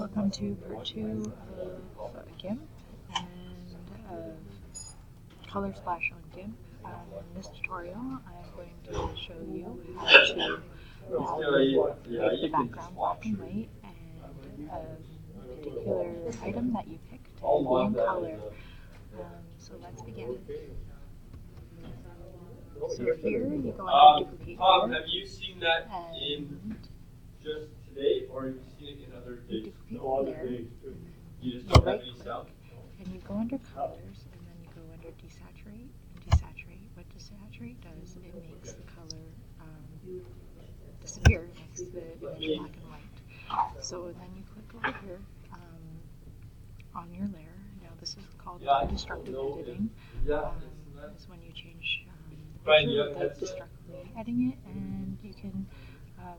Welcome to part 2 of GIMP and of color splash on GIMP. In this tutorial, I'm going to show you how to make the background black and white and a particular item that you picked in color. So let's begin. So here you go into duplicate. Tom, have you seen that in just today, or have you seen it in other days? You just don't have any sound? And you go under colors, and then you go under desaturate and desaturate. What desaturate does, it makes the color disappear. It makes the image black and white. So then you click over here on your layer. Now this is called destructive editing. Is when you change the picture without destructively editing it, and you can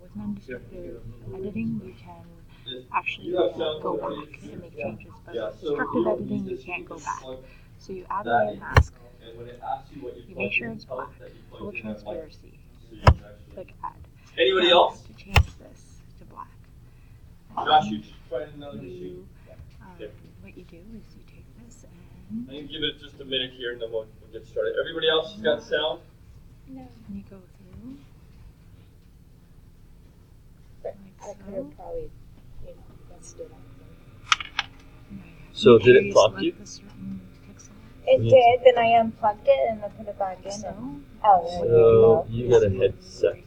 with non-destructive editing, you can actually go back and make changes, but with destructive editing, you can't go back. So you add a layer mask, you make sure it's black, full transparency, and click add. Anybody now else? To change this to black. Josh, you find another sheet. What you do is you take this and I'm going to give it just a minute here and then we'll get started. Everybody else has got sound? No. And you go through. I could have probably messed it up. So did it prompt you? It did, then I unplugged it and I put it back in. So you got a headset.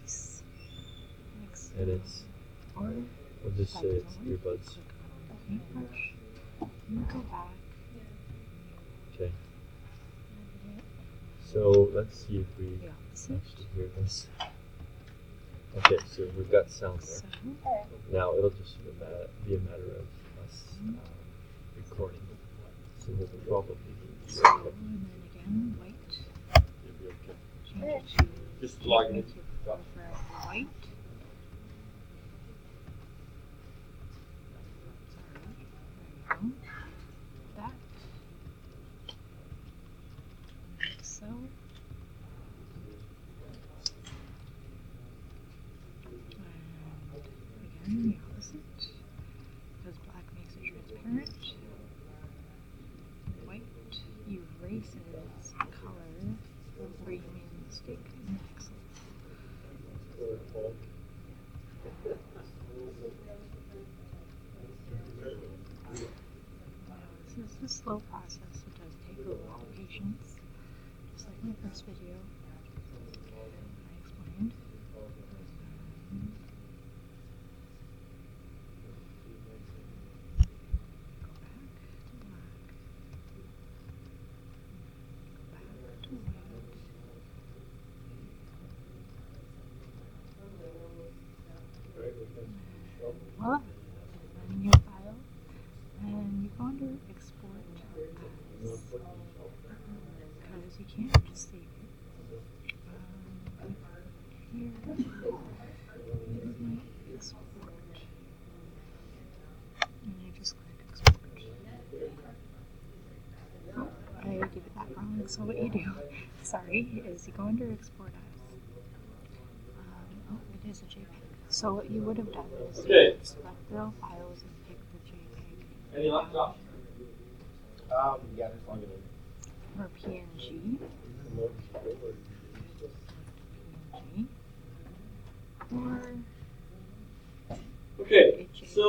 And it's, we'll just say it's earbuds. You go back. Okay. So let's see if we actually hear this. Okay, so we've got sound there. Now it'll just be a matter of us recording. So we'll probably so, and then again, white. You'll be okay. Change it to just log in. white. Sorry, there you go. That. Like so. And again, the opposite. Because black makes it transparent. White erases color where you made a mistake in the pixel. Now, this is a slow process. It does take a lot of patience. Just like my first video, I explained. Voila, running your file, and you go under export as, because you can't just save it. Here, export, and you just click export. Oh, I did that wrong. So what you do, sorry, is you go under export as. Oh, it is a JPEG. So what you would have done is select the files and pick the JPEG. Any left, Josh? Yeah, just log it in. Or PNG. Or Okay, so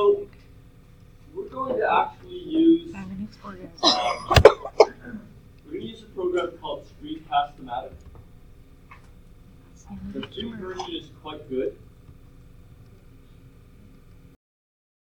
we're going to actually use I'm going to export it as we're going to use a program called Screencast-O-Matic. that's the end of The the free tutorial. version is quite good.